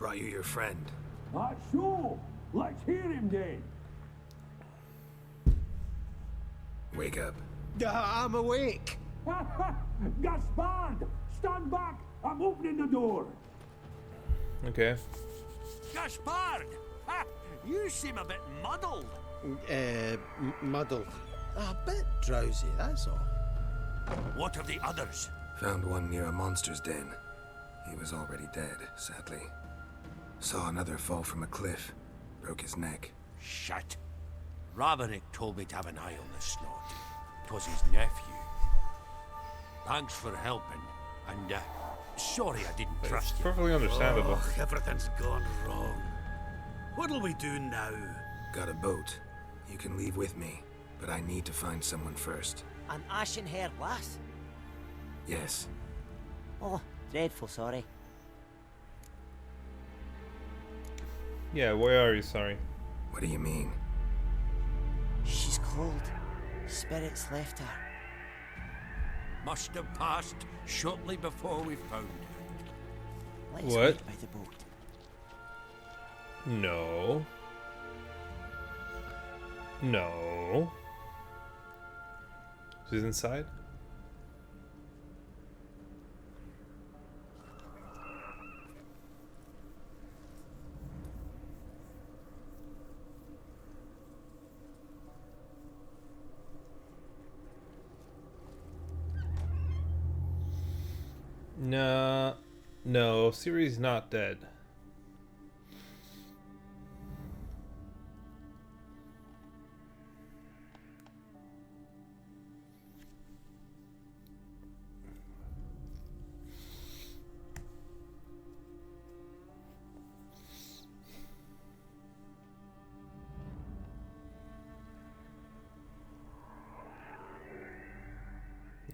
Brought you your friend. Not so. Let's hear him then. Wake up. I'm awake. Gaspard! Stand back! I'm opening the door. Okay. Gaspard! Ha! You seem a bit muddled. Muddled. A bit drowsy, that's all. What of the others? Found one near a monster's den. He was already dead, sadly. Saw another fall from a cliff. Broke his neck. Shit. Raverick told me to have an eye on the snot. 'Twas his nephew. Thanks for helping, and sorry I didn't It's trust you. perfectly understandable. Oh, everything's gone wrong. What'll we do now? Got a boat. You can leave with me, but I need to find someone first. An ashen-haired lass? Yes. Oh, dreadful sorry. Yeah, why are you sorry? What do you mean? She's cold. Spirits left her. Must have passed shortly before we found her. Let us What? wait by the boat. No. No. She's inside? No. No, Ciri's not dead.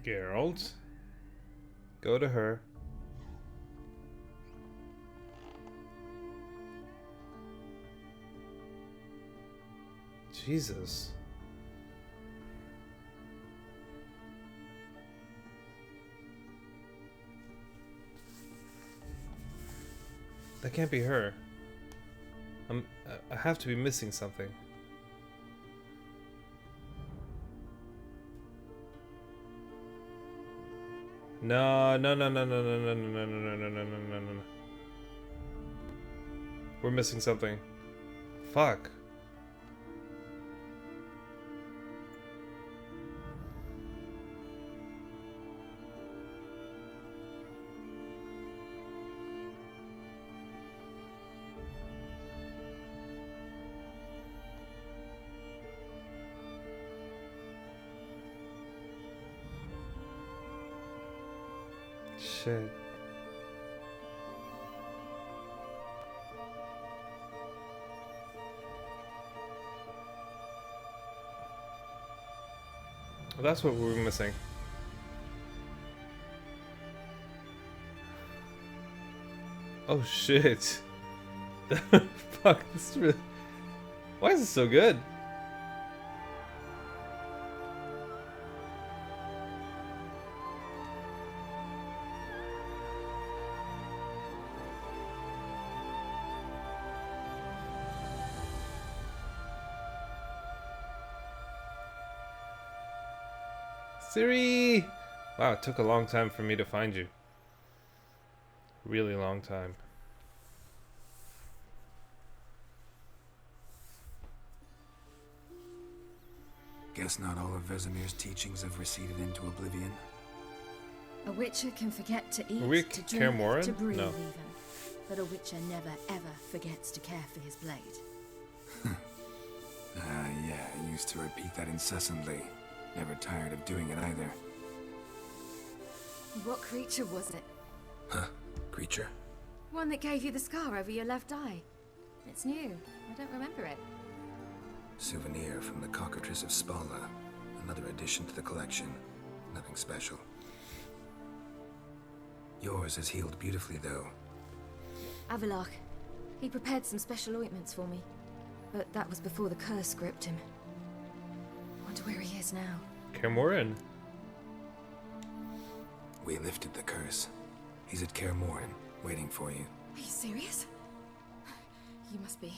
Geralt, go to her. Jesus. That can't be her. I have to be missing something. No, no, no, no, no, no, no, no, no, no, no, no, no, no, no. We're missing something. Fuck. Shit. Well, that's what we were missing. Oh shit. Fuck, this is really... Why is it so good? Ciri! Wow, it took a long time for me to find you. Really long time. Guess not all of Vesemir's teachings have receded into oblivion. A witcher can forget to eat, we to Kaer drink, Morhen? to breathe No. even. But a witcher never ever forgets to care for his blade. Yeah, I used to repeat that incessantly. Never tired of doing it either. What creature was it? Huh? Creature? One that gave you the scar over your left eye. It's new. I don't remember it. Souvenir from the cockatrice of Spala. Another addition to the collection. Nothing special. Yours has healed beautifully, though. Avalok. He prepared some special ointments for me. But that was before the curse gripped him. Wonder where he is now. Kaer Morhen. We lifted the curse. He's at Kaer Morhen, waiting for you. Are you serious? You must be...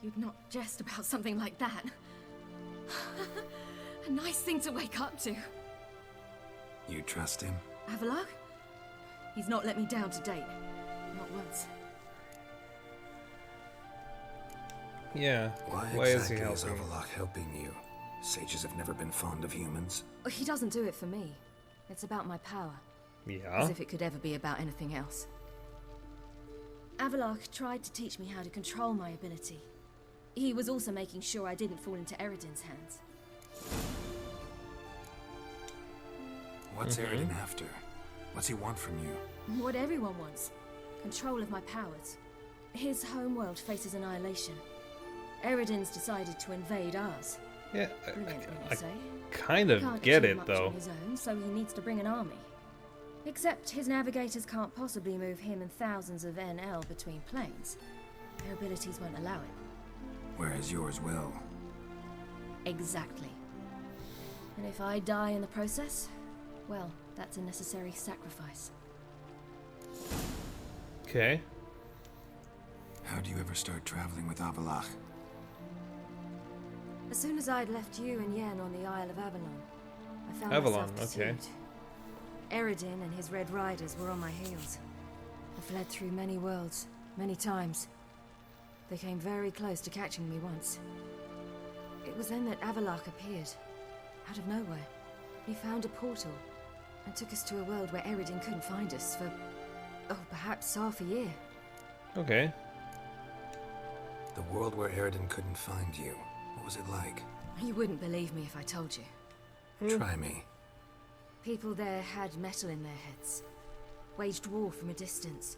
You'd not jest about something like that. A nice thing to wake up to. You trust him? Avalok? He's not let me down to date. Not once. Yeah. Why is he exactly is helping? Avalok helping you? Sages have never been fond of humans. He doesn't do it for me. It's about my power. Yeah. As if it could ever be about anything else. Avalok tried to teach me how to control my ability. He was also making sure I didn't fall into Eredin's hands. What's Eredin after? What's he want from you? What everyone wants. Control of my powers. His homeworld faces annihilation. Eredin's decided to invade ours. Yeah, Brilliant, I wouldn't say. kind of Can't get achieve it much though. on his own, so he needs to bring an army. Except his navigators can't possibly move him and thousands of NL between planes. Their abilities won't allow it. Whereas yours will. Exactly. And if I die in the process, well, that's a necessary sacrifice. Okay. How'd you ever start traveling with Avalok? As soon as I'd left you and Yen on the Isle of Avalon, I found Avalon, myself okay. pursued. Eredin and his Red Riders were on my heels. I fled through many worlds, many times. They came very close to catching me once. It was then that Avalok appeared, out of nowhere. He found a portal, and took us to a world where Eredin couldn't find us for, perhaps half a year. Okay. The world where Eredin couldn't find you. What was it like? You wouldn't believe me if I told you. Try me. People there had metal in their heads, waged war from a distance,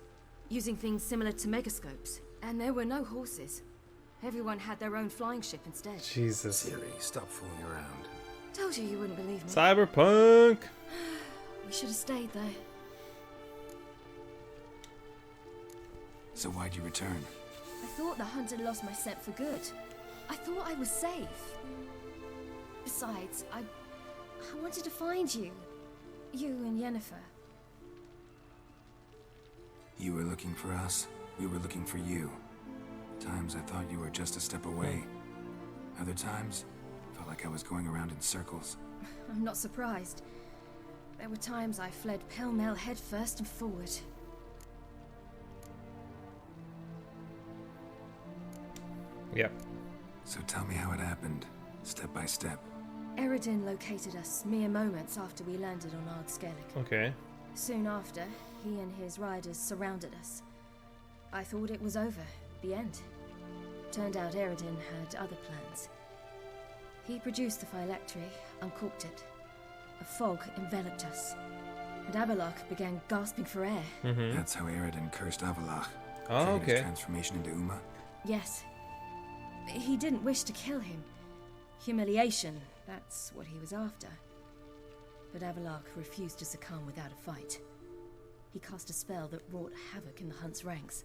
using things similar to megascopes, and there were no horses. Everyone had their own flying ship instead. Jesus. Siri, stop fooling around. Told you wouldn't believe me. Cyberpunk. We should have stayed there. So why'd you return? I thought the hunt had lost my scent for good. I thought I was safe. Besides, I wanted to find you. You and Yennefer. You were looking for us. We were looking for you. Times I thought you were just a step away. Other times, felt like I was going around in circles. I'm not surprised. There were times I fled pell-mell head first and forward. Yep. So tell me how it happened, step by step. Eredin located us mere moments after we landed on Scoia'tael. Okay. Soon after, he and his riders surrounded us. I thought it was over, the end. Turned out Eredin had other plans. He produced the phylactery, uncorked it. A fog enveloped us, and Avalok began gasping for air. That's how Eredin cursed Avalok. Oh, triggered his okay. transformation into Uma. Yes. He didn't wish to kill him. Humiliation, that's what he was after. But Avalok refused to succumb without a fight. He cast a spell that wrought havoc in the hunt's ranks.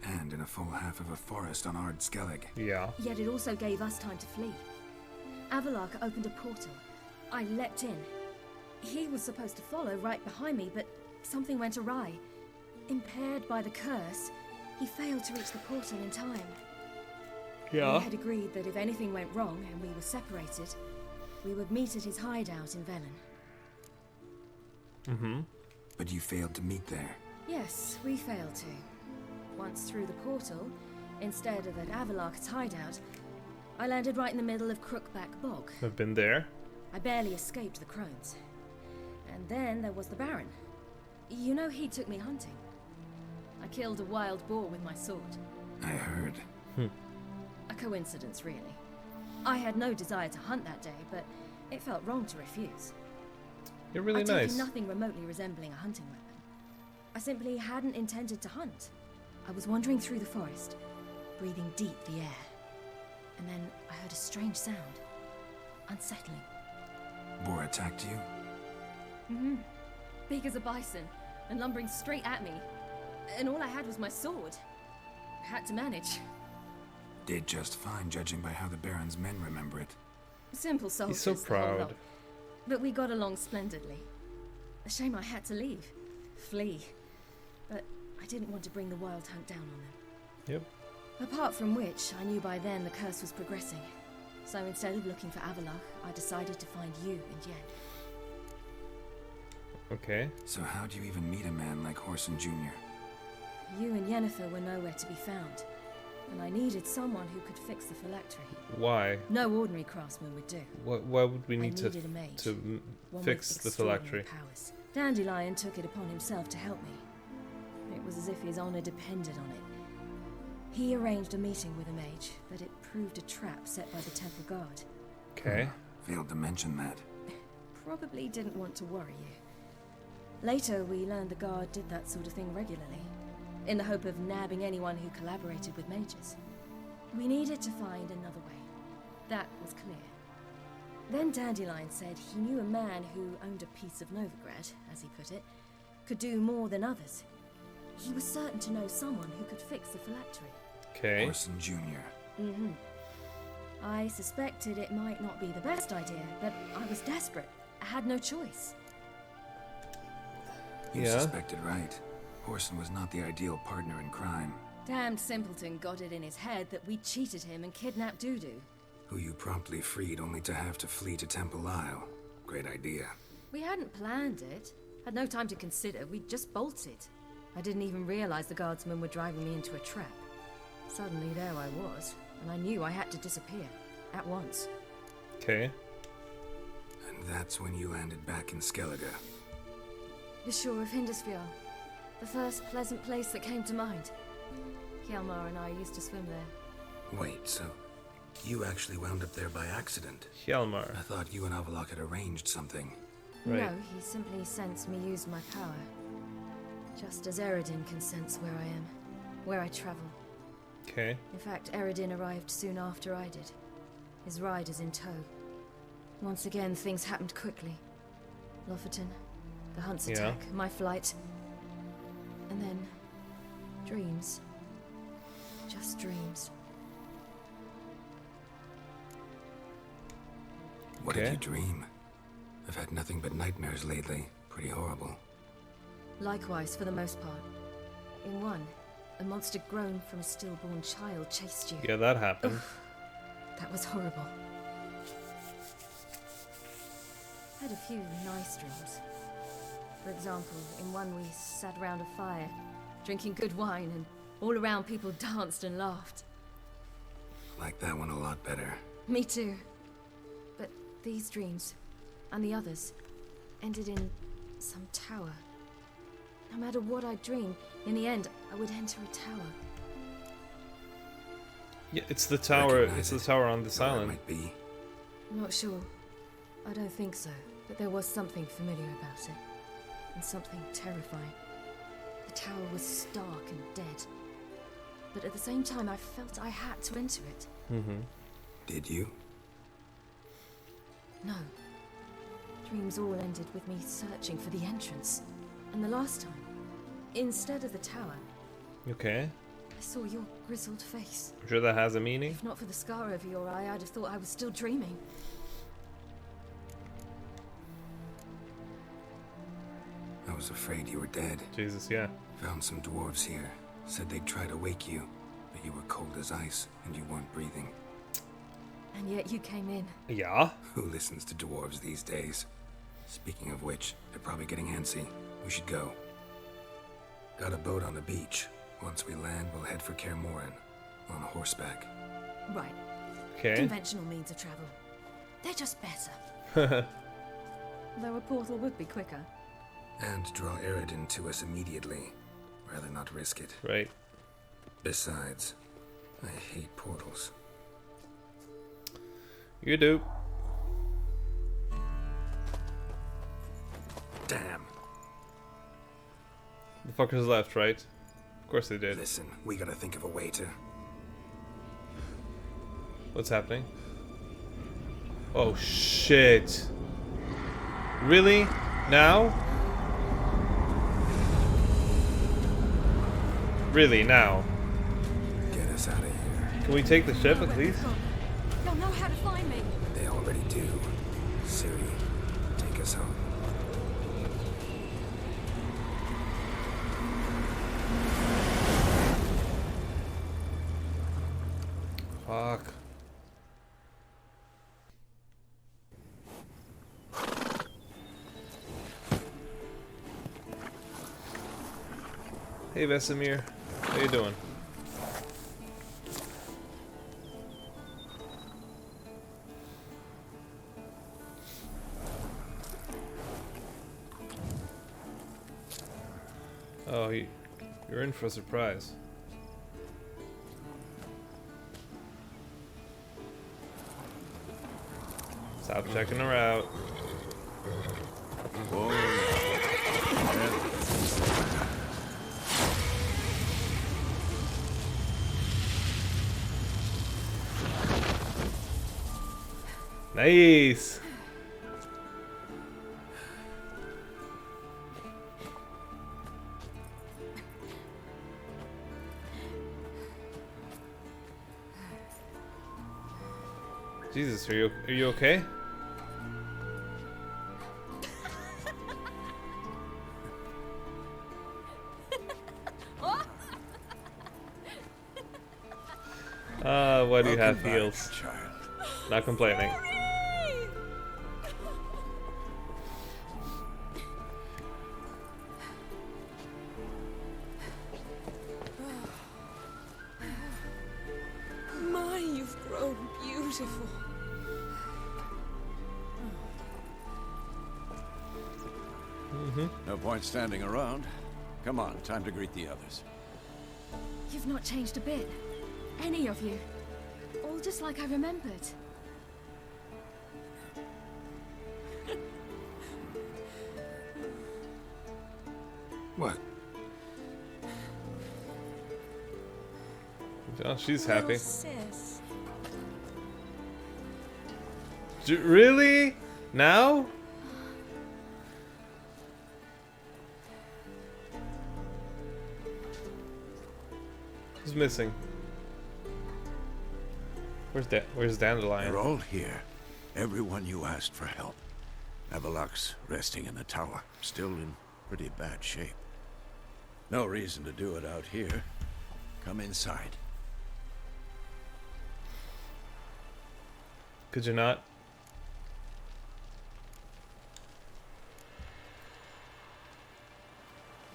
And in a full half of a forest on Ard Skellig. Yeah. Yet it also gave us time to flee. Avalok opened a portal. I leapt in. He was supposed to follow right behind me, but something went awry. Impaired by the curse, he failed to reach the portal in time. We had agreed that if anything went wrong and we were separated, we would meet at his hideout in Velen. But you failed to meet there. Yes, we failed to. Once through the portal, instead of at Avalok's hideout, I landed right in the middle of Crookback Bog. I've been there. I barely escaped the crones. And then there was the Baron. You know, he took me hunting. I killed a wild boar with my sword. I heard. A coincidence, really. I had no desire to hunt that day, but it felt wrong to refuse. You're really I'd nice. taken nothing remotely resembling a hunting weapon. I simply hadn't intended to hunt. I was wandering through the forest, breathing deep the air. And then I heard a strange sound. Unsettling. Boar attacked you? Big as a bison, and lumbering straight at me. And all I had was my sword. I had to manage. Did just fine, judging by how the Baron's men remember it. Simple soldiers. so the whole proud. lot. But we got along splendidly. A shame I had to leave. Flee. But I didn't want to bring the wild hunt down on them. Yep. Apart from which, I knew by then the curse was progressing. So instead of looking for Avalok, I decided to find you and Yen. Okay. So how'd you even meet a man like Horson Jr.? You and Yennefer were nowhere to be found, and I needed someone who could fix the phylactery. Why? No ordinary craftsman would do. Why would we need needed a mage, one fix with the extraordinary phylactery? powers. Dandelion took it upon himself to help me. It was as if his honor depended on it. He arranged a meeting with a mage, but it proved a trap set by the temple guard. Okay. Failed to mention that. Probably didn't want to worry you. Later, we learned the guard did that sort of thing regularly, in the hope of nabbing anyone who collaborated with mages. We needed to find another way. That was clear. Then Dandelion said he knew a man who owned a piece of Novigrad, as he put it, could do more than others. He was certain to know someone who could fix the phylactery. Okay. Horson Jr. Mm-hmm. I suspected it might not be the best idea, but I was desperate. I had no choice. You Yeah. suspected right. Horson was not the ideal partner in crime, Damned simpleton got it in his head that we cheated him and kidnapped Dudu. who you promptly freed only to have to flee to Temple Isle. Great idea. We hadn't planned it. Had no time to consider. We just bolted. I didn't even realize the guardsmen were driving me into a trap. Suddenly there I was, and I knew I had to disappear. At once. Okay. And that's when you landed back in Skellige. The shore of Hindisfjall. The first pleasant place that came to mind. Hjalmar and I used to swim there. Wait, so you actually wound up there by accident? Hjalmar. I thought you and Avalok had arranged something. Right. No, he simply sensed me use my power. Just as Eredin can sense where I am, where I travel. Okay. In fact, Eredin arrived soon after I did. His riders in tow. Once again, things happened quickly. Lofoten, the hunt's Yeah. attack, my flight. And then, dreams. Just dreams. What Okay. did you dream? I've had nothing but nightmares lately. Pretty horrible. Likewise, for the most part. In one, a monster grown from a stillborn child chased you. Yeah, that happened. That was horrible. Had a few nice dreams. For example, in one we sat around a fire, drinking good wine, and all around people danced and laughed. Like that one a lot better. Me too. But these dreams, and the others, ended in some tower. No matter what I dreamed, in the end, I would enter a tower. Yeah, it's the tower. Recognize It's the it. tower on this Where it island. might be. Not sure. I don't think so, but there was something familiar about it. And something terrifying. The tower was stark and dead. But at the same time, I felt I had to enter it. Mm-hmm. Did you? No. Dreams all ended with me searching for the entrance. And the last time, instead of the tower, Okay. I saw your grizzled face. I'm sure that has a meaning. If not for the scar over your eye, I'd have thought I was still dreaming. I was afraid you were dead. Jesus, yeah. Found some dwarves here. Said they'd try to wake you, but you were cold as ice and you weren't breathing. And yet you came in. Yeah. Who listens to dwarves these days? Speaking of which, they're probably getting antsy. We should go. Got a boat on the beach. Once we land, we'll head for Kaer on horseback. Right. Okay. Conventional means of travel. They're just better. Though a portal would be quicker. And draw Eredin to us immediately. Rather not risk it. Right. Besides, I hate portals. You do. Damn. The fuckers left, right? Of course they did. Listen, we gotta think of a way to... What's happening? Oh shit. Really? Now? Really, now? get us out of here. Can we take the ship at least? They'll know how to find me. They already do. Siri, take us home. Hey Vesemir, how you doing? Oh, you're in for a surprise. Stop checking her out. Nice. Jesus, are you okay? Why do you have heels? Child. Not complaining. My, you've grown beautiful. No point standing around. Come on, time to greet the others. You've not changed a bit. Any of you. All just like I remembered. What? Oh, she's happy. Sis. Really? Now? Who's missing? Where's Dandelion? They're all here. Everyone you asked for help. Avalok's resting in the tower, still in pretty bad shape. No reason to do it out here. Come inside. Could you not?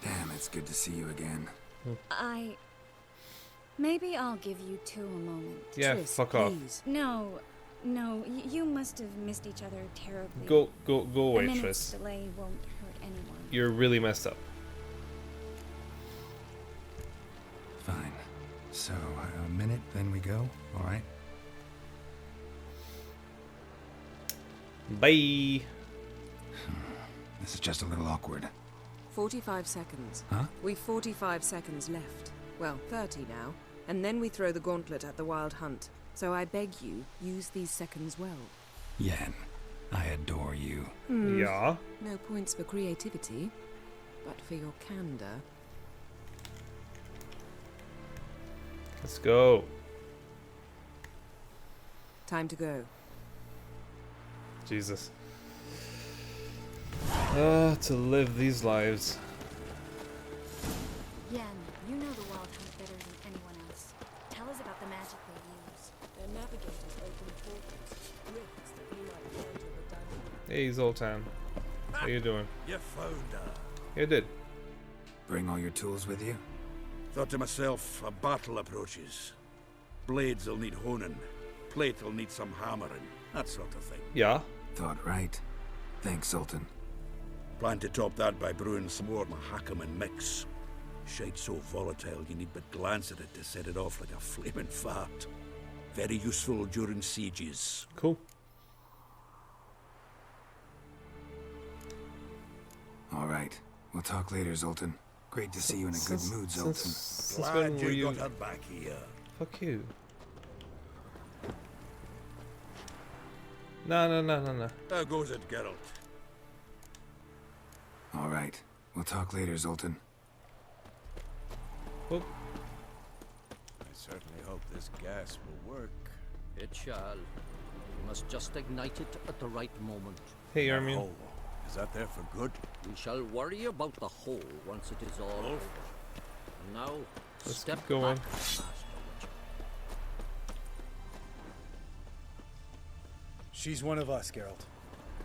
Damn, it's good to see you again. Maybe I'll give you two a moment. Yeah, Tris, fuck off. please. No, you must have missed each other terribly. Go A away, minute's Tris. delay won't hurt anyone. You're really messed up. Fine. So, a minute, then we go? Alright? Bye. This is just a little awkward. 45 seconds. Huh? We've 45 seconds left. Well, 30 now. And then we throw the gauntlet at the Wild Hunt. So I beg you, use these seconds well. Yen, I adore you. Yeah. No points for creativity, but for your candor. Let's go. Time to go. Jesus. To live these lives. Yen, you know the Wild Hunt better than anyone else. Tell us about the magic they use. Their navigators open portals, rifts that we might go into the dungeon. Hey Zoltan. How you doing? You found her. You did. Bring all your tools with you? Thought to myself, a battle approaches. Blades will need honing. Plate will need some hammering. That sort of thing. Yeah. Thought right. Thanks, Sultan. Plan to top that by brewing some more Mahakaman mix. Shite so volatile you need but glance at it to set it off like a flaming fart. Very useful during sieges. Cool. Alright. We'll talk later, Zoltan. Great to see you in a good mood, Zoltan. Since when were you? got her back here. Fuck you. No. How goes it, Geralt? Alright. We'll talk later, Zoltan. Oh, I certainly hope this gas will work. It shall. We must just ignite it at the right moment. hey That Armin. hole, is that there for good? We shall worry about the hole once it is all over. And now, Let's step keep going. back, Master Witchin. She's one of us, Geralt.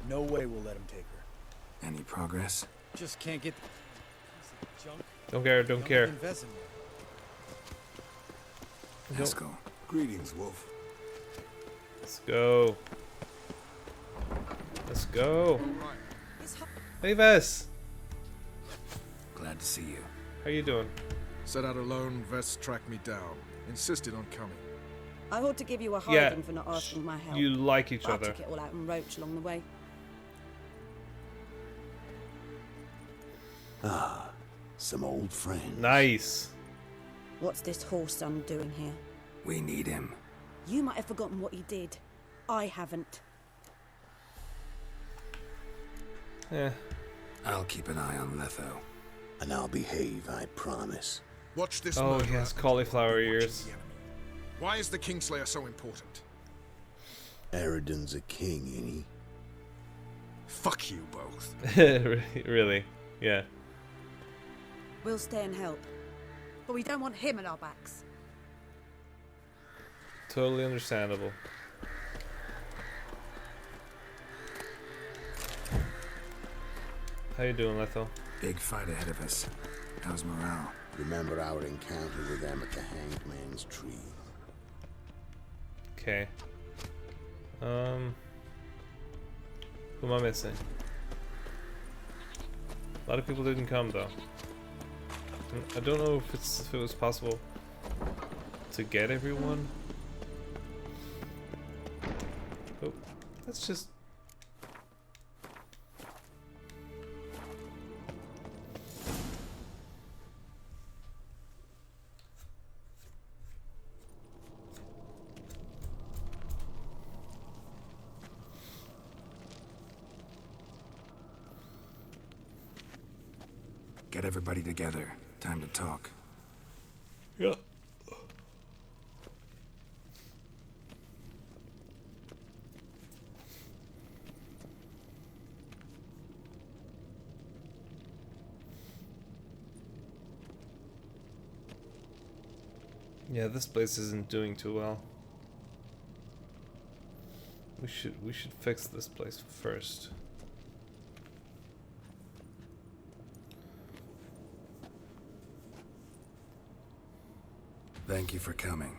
No way we'll let him take her. Any progress? Just can't get the piece of junk Don't care, don't care. Eskel. Greetings, Wolf. Let's go. Let's go. Hey, Vess. Glad to see you. How you doing? Set out alone, Vess tracked me down. Insisted on coming. I ought to give you a Yeah, hiding for not asking my help. you like each But other. I took it all out in roach along the way. Ah, some old friends. Nice. What's this horse son doing here? We need him. You might have forgotten what he did. I haven't. Yeah. I'll keep an eye on Letho. And I'll behave, I promise. Watch this Oh, murder he has happen. cauliflower ears. Why is the Kingslayer so important? Eridan's a king, ain't he? Fuck you both. Really? Yeah. We'll stay and help. But we don't want him at our backs. Totally understandable. How you doing, Letho? Big fight ahead of us. How's morale? Remember our encounter with them at the Hanged Man's Tree. Okay. Who am I missing? A lot of people didn't come though. I don't know if it was possible to get everyone. Oh, let's just. Get everybody together. Time to talk. Yeah. Yeah, this place isn't doing too well. We should fix this place first. Thank you for coming.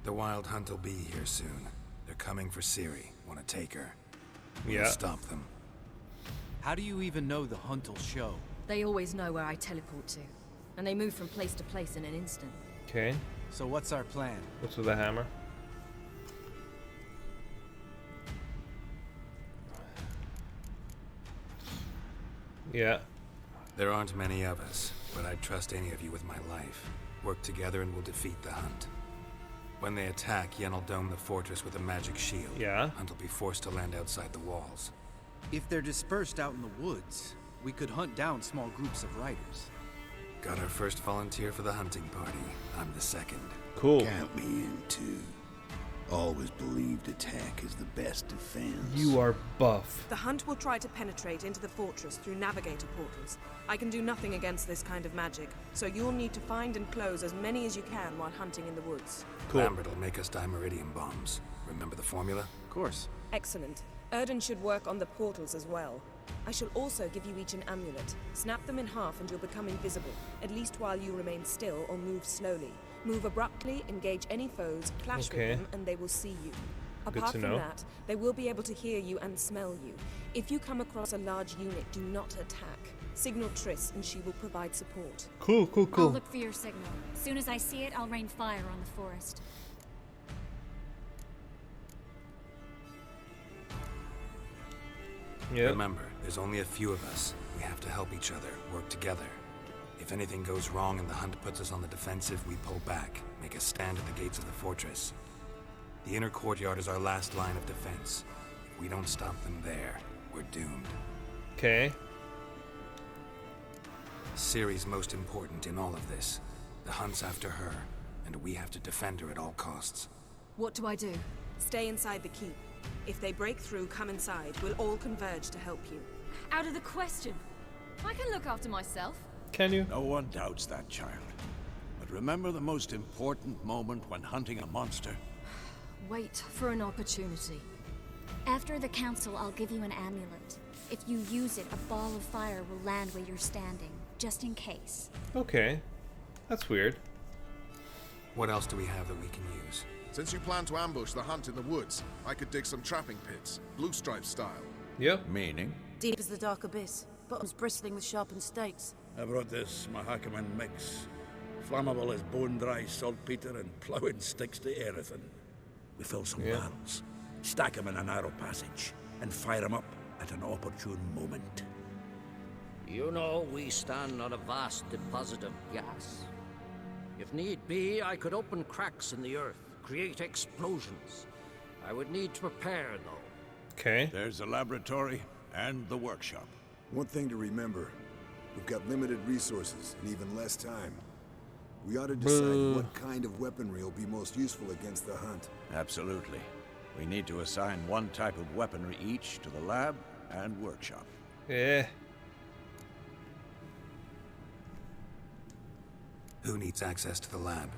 The Wild Hunt will be here soon. They're coming for Ciri. Want to take her? We'll Yeah. stop them. How do you even know the hunt will show? They always know where I teleport to. And they move from place to place in an instant. Okay. So what's our plan? What's with the hammer? Yeah. There aren't many of us, but I'd trust any of you with my life. Work together and we'll defeat the Hunt. When they attack, Yen will dome the fortress with a magic shield. Yeah. Hunt will be forced to land outside the walls. If they're dispersed out in the woods, we could hunt down small groups of riders. Got our first volunteer for the hunting party. I'm the second. Cool. Count me in too. Always believed attack is the best defense. You are buff. The Hunt will try to penetrate into the fortress through navigator portals. I can do nothing against this kind of magic, so you'll need to find and close as many as you can while hunting in the woods. Cool. Lambert will make us dimeridium bombs. Remember the formula? Of course. Excellent. Erden should work on the portals as well. I shall also give you each an amulet. Snap them in half and you'll become invisible, at least while you remain still or move slowly. Move abruptly, engage any foes, clash Okay. with them, and they will see you. Good Apart to from know. that, they will be able to hear you and smell you. If you come across a large unit, do not attack. Signal Triss and she will provide support. Cool, cool, I'll cool. look for your signal. As soon as I see it, I'll rain fire on the forest. Yeah. Remember, there's only a few of us. We have to help each other, work together. If anything goes wrong and the Hunt puts us on the defensive, we pull back, make a stand at the gates of the fortress. The inner courtyard is our last line of defense. If we don't stop them there, we're doomed. Okay. Ciri's most important in all of this. The Hunt's after her, and we have to defend her at all costs. What do I do? Stay inside the keep. If they break through, come inside. We'll all converge to help you. Out of the question. I can look after myself. Can you? No one doubts that, child. But remember the most important moment when hunting a monster? Wait for an opportunity. After the council, I'll give you an amulet. If you use it, a ball of fire will land where you're standing. just in case. Okay. That's weird. What else do we have that we can use? Since you plan to ambush the hunt in the woods, I could dig some trapping pits, blue stripe style. Yep. Meaning? Deep as the dark abyss, bottoms bristling with sharpened stakes. I brought this Mahakaman mix. Flammable as bone-dry saltpeter and ploughing sticks to anything. We fill some barrels, stack them in a narrow passage, and fire them up at an opportune moment. You know, we stand on a vast deposit of gas. If need be, I could open cracks in the earth, create explosions. I would need to prepare, though. Okay. There's the laboratory and the workshop. One thing to remember, we've got limited resources and even less time. We ought to decide what kind of weaponry will be most useful against the hunt. Absolutely. We need to assign one type of weaponry each to the lab and workshop. Yeah. Who needs access to the lab?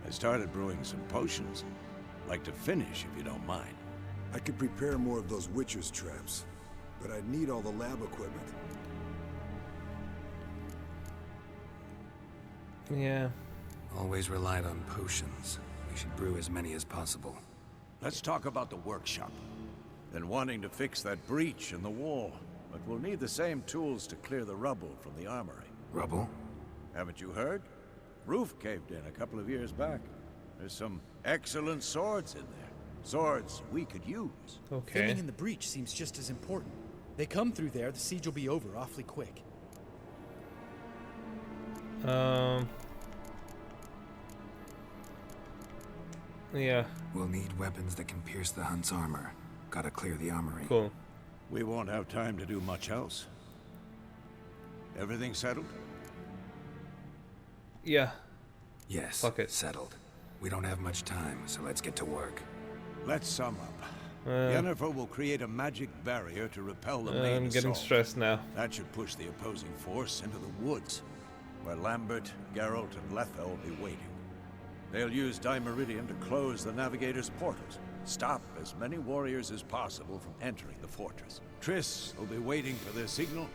I started brewing some potions. Like to finish, if you don't mind. I could prepare more of those Witcher's traps, but I'd need all the lab equipment. Yeah. Always relied on potions. We should brew as many as possible. Let's talk about the workshop. Been wanting to fix that breach in the wall, but we'll need the same tools to clear the rubble from the armory. Rubble? Haven't you heard? Roof caved in a couple of years back. There's some excellent swords in there. Swords we could use. Okay. Filling in the breach seems just as important. They come through there, the siege will be over awfully quick. Yeah. We'll need weapons that can pierce the hunt's armor. Gotta clear the armory. Cool. We won't have time to do much else. Everything settled? Yeah. Yes. Fuck it. Settled. We don't have much time, so let's get to work. Let's sum up. Yennefer will create a magic barrier to repel the main I'm getting assault. stressed now. That should push the opposing force into the woods, where Lambert, Geralt, and Letha will be waiting. They'll use Dimeridium to close the Navigator's portals, stop as many warriors as possible from entering the fortress. Triss will be waiting for their signal,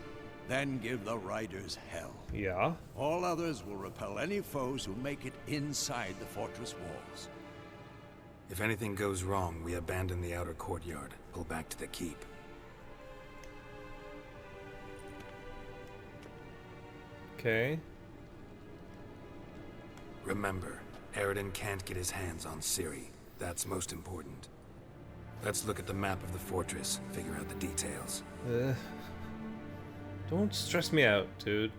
then give the riders hell. Yeah. All others will repel any foes who make it inside the fortress walls. If anything goes wrong, we abandon the outer courtyard, pull back to the keep. Okay. Remember, Eridan can't get his hands on Ciri. That's most important. Let's look at the map of the fortress, figure out the details. Don't stress me out, dude.